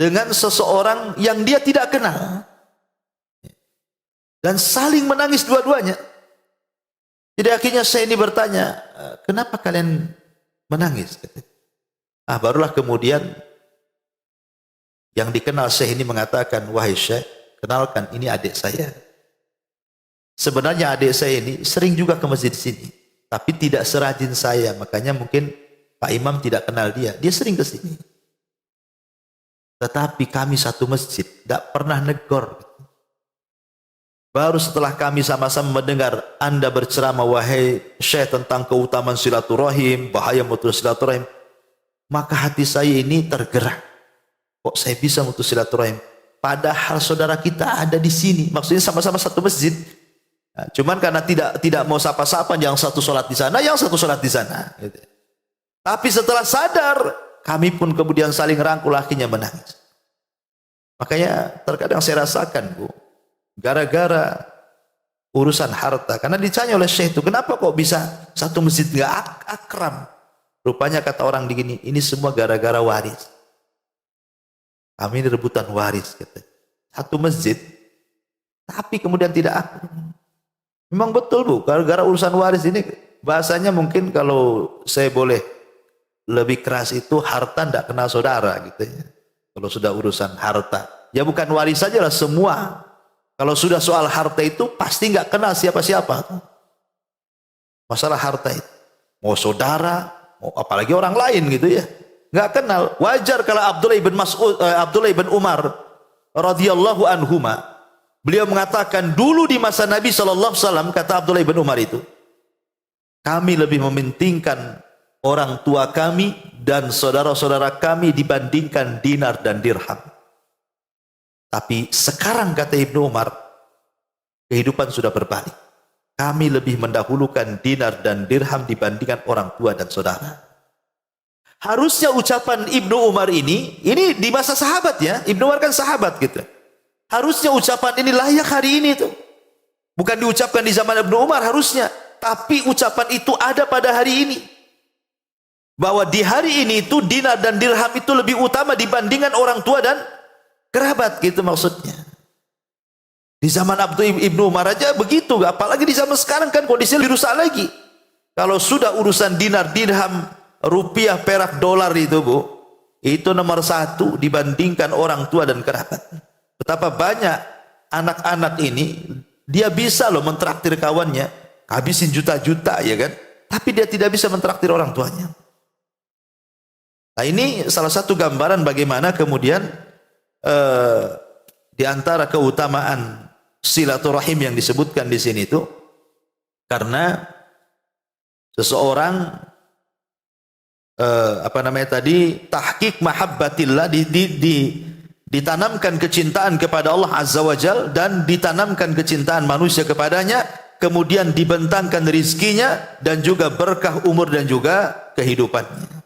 dengan seseorang yang dia tidak kenal. Dan saling menangis dua-duanya. Jadi akhirnya saya ini bertanya, kenapa kalian menangis? Barulah kemudian yang dikenal Syekh ini mengatakan, wahai Syekh, kenalkan ini adik saya. Sebenarnya adik saya ini sering juga ke masjid sini, tapi tidak serajin saya. Makanya mungkin Pak Imam tidak kenal dia. Dia sering ke sini. Tetapi kami satu masjid, tidak pernah negor. Baru setelah kami sama-sama mendengar Anda berceramah, wahai Syekh, tentang keutamaan silaturahim, bahaya mutus silaturahim, maka hati saya ini tergerak. Kok saya bisa mutus silaturahim? Padahal saudara kita ada di sini. Maksudnya sama-sama satu masjid. Nah, cuman karena tidak mau sapa-sapa, yang satu sholat di sana, yang satu sholat di sana. Gitu. Tapi setelah sadar, kami pun kemudian saling rangkul, akhirnya menangis. Makanya terkadang saya rasakan, Bu, gara-gara urusan harta, karena ditanya oleh Syekh itu, kenapa kok bisa satu masjid nggak akram? Rupanya kata orang begini, ini semua gara-gara waris. Kami ini rebutan waris, gitu. satu masjid, tapi kemudian tidak akur. Memang betul Bu, gara-gara urusan waris ini bahasanya mungkin kalau saya boleh lebih keras itu harta tidak kenal saudara gitu ya. Kalau sudah urusan harta, ya bukan waris saja lah, semua. Kalau sudah soal harta itu pasti nggak kenal siapa-siapa. Masalah harta itu, mau saudara, mau apalagi orang lain gitu ya, nggak kenal. Wajar kalau Abdullah ibn Umar radhiyallahu anhuma, beliau mengatakan dulu di masa Nabi SAW, kata Abdullah bin Umar itu, kami lebih mementingkan orang tua kami dan saudara-saudara kami dibandingkan dinar dan dirham. Tapi sekarang, kata Ibnu Umar, kehidupan sudah berbalik. Kami lebih mendahulukan dinar dan dirham dibandingkan orang tua dan saudara. Harusnya ucapan Ibnu Umar ini di masa sahabat ya, Ibnu Umar kan sahabat gitu. Harusnya ucapan ini layak hari ini tuh. Bukan diucapkan di zaman Ibnu Umar harusnya, tapi ucapan itu ada pada hari ini. Bahwa di hari ini itu dinar dan dirham itu lebih utama dibandingkan orang tua dan kerabat, gitu maksudnya. Di zaman Ibnu Umar aja begitu, apalagi di zaman sekarang kan kondisinya lebih rusak lagi. Kalau sudah urusan dinar, dirham, rupiah, perak, dolar itu Bu, itu nomor satu dibandingkan orang tua dan kerabat. Betapa banyak anak-anak ini, dia bisa loh mentraktir kawannya, habisin juta-juta ya kan, tapi dia tidak bisa mentraktir orang tuanya. Nah ini salah satu gambaran bagaimana kemudian di antara keutamaan silaturahim yang disebutkan di sini itu, karena seseorang tahqiq mahabbatillah, ditanamkan kecintaan kepada Allah Azza wa Jal, dan ditanamkan kecintaan manusia kepadanya, kemudian dibentangkan rizkinya dan juga berkah umur dan juga kehidupannya.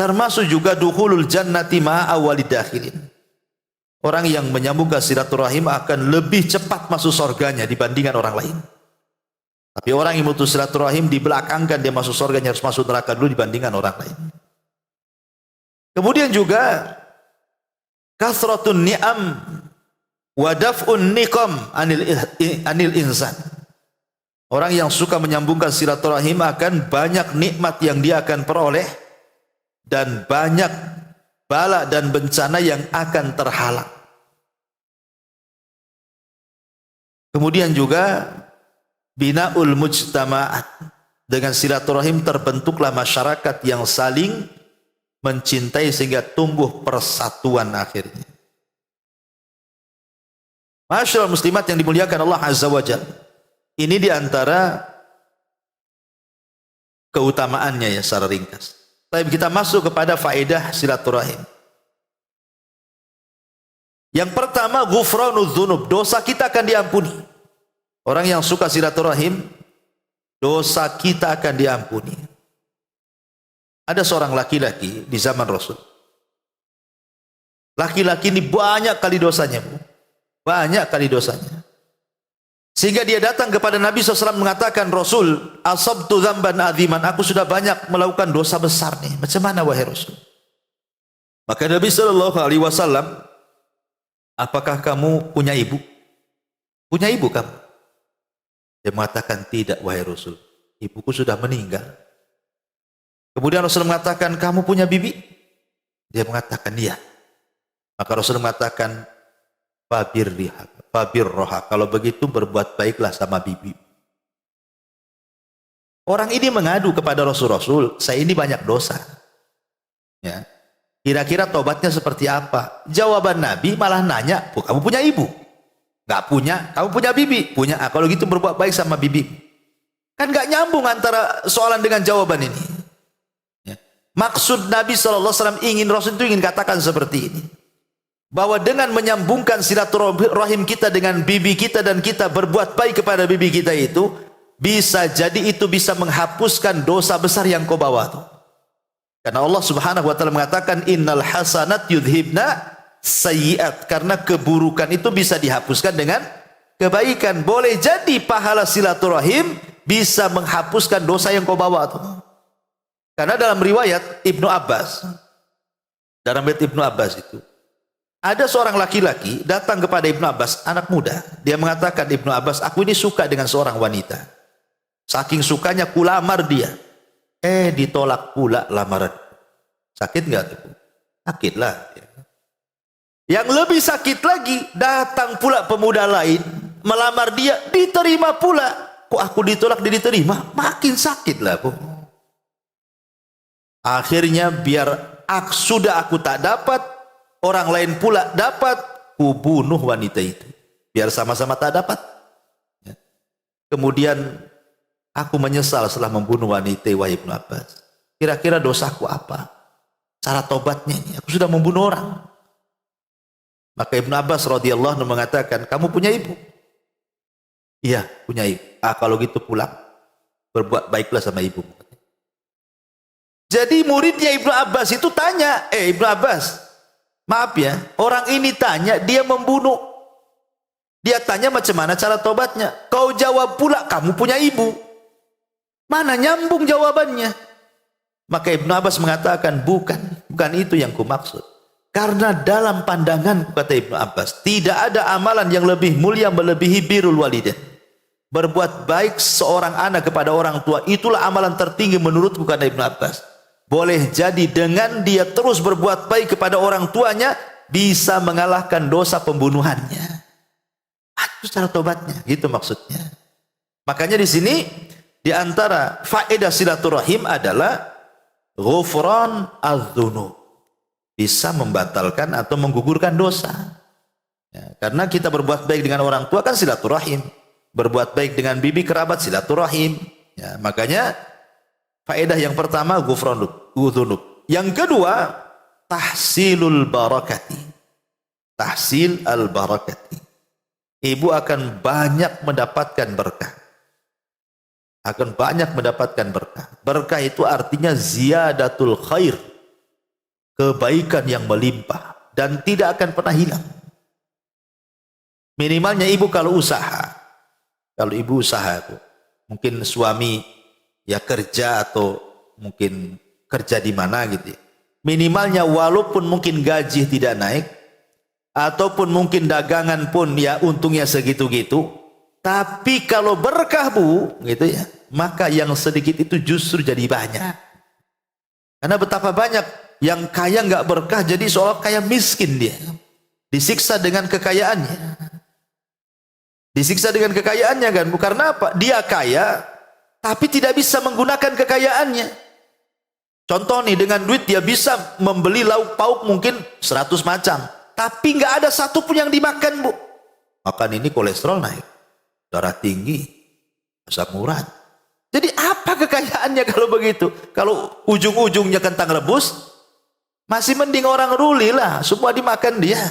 Termasuk juga dukhulul jannati ma'a awwalid dakhilin. Orang yang menyambungkan silaturahim akan lebih cepat masuk surganya dibandingkan orang lain. Tapi orang yang memutus silaturahim dibelakangkan, dia masuk surganya harus masuk neraka dulu dibandingkan orang lain. Kemudian juga kathratun ni'am wa daf'un niqam anil insan. Orang yang suka menyambungkan silaturahim akan banyak nikmat yang dia akan peroleh dan banyak bala dan bencana yang akan terhalang. Kemudian juga binaul mujtama'at. Dengan silaturahim terbentuklah masyarakat yang saling mencintai sehingga tumbuh persatuan akhirnya. Masyaallah muslimat yang dimuliakan Allah Azza wa Jalla. Ini diantara keutamaannya ya secara ringkas. Tapi kita masuk kepada faedah silaturahim. Yang pertama, ghufranudz dzunub, dosa kita akan diampuni. Orang yang suka silaturahim, dosa kita akan diampuni. Ada seorang laki-laki di zaman Rasul. Laki-laki ini banyak kali dosanya, Bu. Banyak kali dosanya. Sehingga dia datang kepada Nabi SAW mengatakan, Rasul, asabtu dzamban adziman, aku sudah banyak melakukan dosa besar nih. Macam mana wahai Rasul? Maka Nabi SAW, apakah kamu punya ibu? Punya ibu kamu? Dia mengatakan, tidak wahai Rasul, ibuku sudah meninggal. Kemudian Rasul mengatakan, kamu punya bibi? Dia mengatakan, iya. Maka Rasul mengatakan, fabirroha, kalau begitu berbuat baiklah sama bibi. Orang ini mengadu kepada Rasul, saya ini banyak dosa. Ya. Kira-kira tobatnya seperti apa? Jawaban Nabi malah nanya, kamu punya ibu? Gak punya. Kamu punya bibi? Punya. Kalau gitu berbuat baik sama bibi. Kan gak nyambung antara soalan dengan jawaban ini. Ya. Maksud Nabi SAW Rasul itu ingin katakan seperti ini, bahwa dengan menyambungkan silaturahim kita dengan bibi kita dan kita berbuat baik kepada bibi kita itu, bisa jadi itu bisa menghapuskan dosa besar yang kau bawa tuh. Karena Allah Subhanahu wa taala mengatakan, innal hasanat yudhibna sayyiat, karena keburukan itu bisa dihapuskan dengan kebaikan. Boleh jadi pahala silaturahim bisa menghapuskan dosa yang kau bawa tuh. Karena dalam riwayat Ibnu Abbas itu, Ada seorang laki-laki datang kepada Ibnu Abbas, anak muda. Dia mengatakan, Ibnu Abbas, aku ini suka dengan seorang wanita. Saking sukanya kulamar dia. Ditolak pula lamaran. Sakit nggak tuh? Sakit lah. Yang lebih sakit lagi, datang pula pemuda lain, melamar dia, diterima pula. Kok aku ditolak, dia diterima? Makin sakit lah, Bu. Akhirnya biar sudah aku tak dapat, orang lain pula dapat, ku bunuh wanita itu. Biar sama-sama tak dapat. Kemudian aku menyesal setelah membunuh wanita, wahai Ibnu Abbas. Kira-kira dosaku apa? Cara tobatnya ini, aku sudah membunuh orang. Maka Ibnu Abbas radhiyallahu anhu mengatakan, kamu punya ibu? Iya, punya ibu. Kalau gitu pulang, berbuat baiklah sama ibu. Jadi muridnya Ibnu Abbas itu tanya, Ibnu Abbas, maaf ya, orang ini tanya, dia membunuh. Dia tanya macam mana cara tobatnya. Kau jawab pula, kamu punya ibu. Mana nyambung jawabannya? Maka Ibnu Abbas mengatakan, bukan itu yang kumaksud. Karena dalam pandanganku, kata Ibnu Abbas, tidak ada amalan yang lebih mulia melebihi birrul walidain. Berbuat baik seorang anak kepada orang tua, itulah amalan tertinggi menurutku, kata Ibnu Abbas. Boleh jadi dengan dia terus berbuat baik kepada orang tuanya, bisa mengalahkan dosa pembunuhannya. Itu cara tobatnya, gitu maksudnya. Makanya di sini, di antara faedah silaturahim adalah ghufran adz-dzunub. Bisa membatalkan atau menggugurkan dosa. Ya, karena kita berbuat baik dengan orang tua kan silaturahim. Berbuat baik dengan bibi kerabat silaturahim. Ya, makanya faedah yang pertama ghufran dzunub. Yang kedua tahsilul barakati. Tahsil al barakati. Ibu akan banyak mendapatkan berkah. Akan banyak mendapatkan berkah. Berkah itu artinya ziyadatul khair. Kebaikan yang melimpah dan tidak akan pernah hilang. Minimalnya ibu kalau usaha. Kalau ibu usaha, mungkin suami ya kerja atau mungkin kerja di mana gitu ya. Minimalnya walaupun mungkin gaji tidak naik ataupun mungkin dagangan pun ya untungnya segitu-gitu, tapi kalau berkah, Bu, gitu ya, maka yang sedikit itu justru jadi banyak. Karena betapa banyak yang kaya nggak berkah, jadi seolah kaya miskin dia. Disiksa dengan kekayaannya. Disiksa dengan kekayaannya kan, karena apa? Dia kaya tapi tidak bisa menggunakan kekayaannya. Contoh nih, dengan duit dia bisa membeli lauk pauk mungkin 100 macam, tapi nggak ada satu pun yang dimakan, Bu. Makan ini kolesterol naik, darah tinggi, asam urat. Jadi apa kekayaannya kalau begitu? Kalau ujung-ujungnya kentang rebus, masih mending orang ruli lah, semua dimakan dia.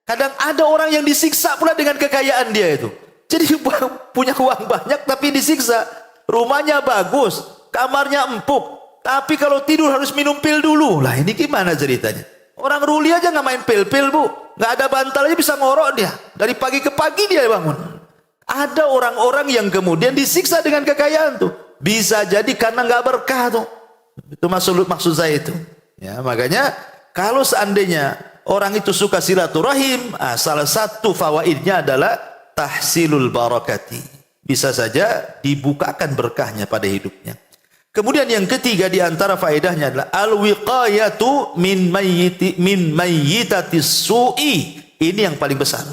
Kadang ada orang yang disiksa pula dengan kekayaan dia itu. Jadi punya uang banyak tapi disiksa. Rumahnya bagus, kamarnya empuk, tapi kalau tidur harus minum pil dulu. Lah ini gimana ceritanya? Orang ruli aja nggak main pil-pil, Bu. Nggak ada bantal aja bisa ngorok dia. Dari pagi ke pagi dia bangun. Ada orang-orang yang kemudian disiksa dengan kekayaan tuh. Bisa jadi karena nggak berkah tuh. Itu maksud saya itu. Ya, makanya kalau seandainya orang itu suka silaturahim, salah satu fawaidnya adalah tahsilul barakati. Bisa saja dibukakan berkahnya pada hidupnya. Kemudian yang ketiga di antara faedahnya adalah al-wiqayatu min mayyitatis su'i. Ini yang paling besar.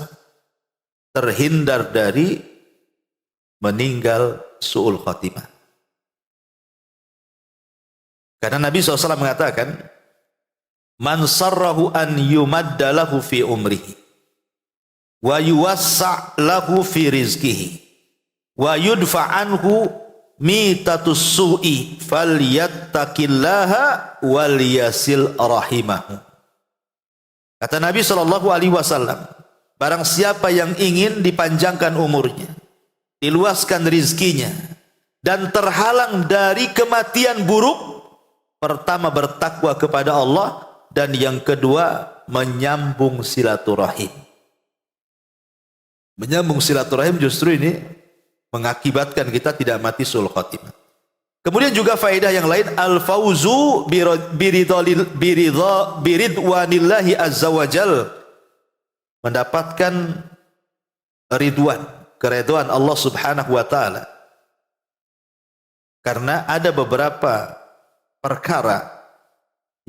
Terhindar dari meninggal su'ul khatimah. Karena Nabi SAW mengatakan, man sarrahu an yumadda lahu fi umrihi wa yuwassa' lahu fi rizqihi wa yudfa' anhu mitatus su'i falyattaqillaha wal yasil rahimahu. Kata Nabi SAW, barang siapa yang ingin dipanjangkan umurnya, diluaskan rizkinya, dan terhalang dari kematian buruk, pertama bertakwa kepada Allah, dan yang kedua menyambung silaturahim. Menyambung silaturahim justru ini mengakibatkan kita tidak mati su'ul khatimah. Kemudian juga faedah yang lain, al-fauzu biridwanillahi azza wa jal mendapatkan ridwan, keridhaan Allah Subhanahu wa taala. Karena ada beberapa perkara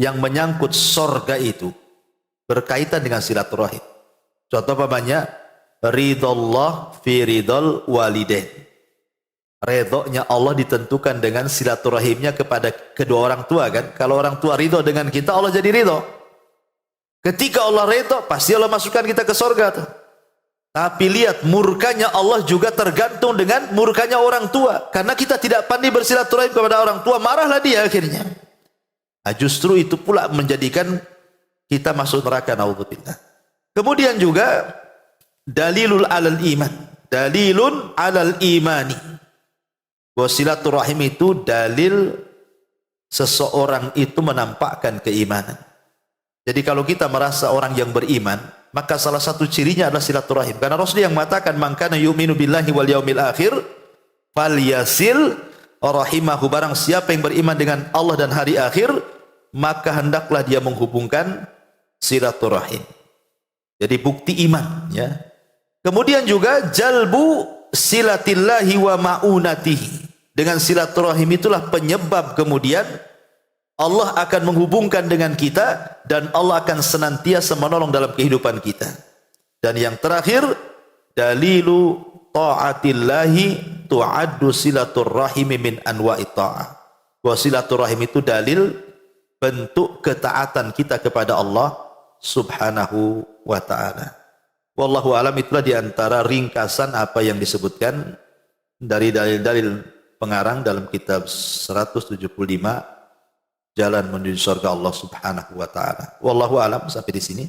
yang menyangkut sorga itu berkaitan dengan silaturahim. Contoh umpamanya ridallah fi ridal walidain. Ridhonya Allah ditentukan dengan silaturahimnya kepada kedua orang tua kan. Kalau orang tua ridho dengan kita, Allah jadi ridho. Ketika Allah ridho, pasti Allah masukkan kita ke sorga tuh. Tapi lihat, murkanya Allah juga tergantung dengan murkanya orang tua. Karena kita tidak pandai bersilaturahim kepada orang tua, marahlah dia akhirnya. Nah, justru itu pula menjadikan kita masuk neraka, naudzubillah. Kemudian juga dalilul alal iman, dalilun alal imani. Bahwa silaturahim itu dalil seseorang itu menampakkan keimanan. Jadi kalau kita merasa orang yang beriman, maka salah satu cirinya adalah silaturahim. Karena Rasul yang mengatakan, "Man kana yu'minu billahi wal yaumil akhir falyasil rahimahu." Barang siapa yang beriman dengan Allah dan hari akhir, maka hendaklah dia menghubungkan silaturahim. Jadi bukti iman, ya. Kemudian juga jalbu silatillahi wa ma'unatihi. Dengan silaturahim itulah penyebab kemudian Allah akan menghubungkan dengan kita dan Allah akan senantiasa menolong dalam kehidupan kita. Dan yang terakhir, dalilu ta'atillahi tu'addu silaturrahimi min anwa'i ta'ah. Bahwa silaturahim itu dalil bentuk ketaatan kita kepada Allah Subhanahu wa ta'ala. Wallahu alam, itulah diantara ringkasan apa yang disebutkan dari dalil-dalil pengarang dalam kitab 175 Jalan Menuju Surga Allah Subhanahu wa taala. Wallahu alam, sampai di sini.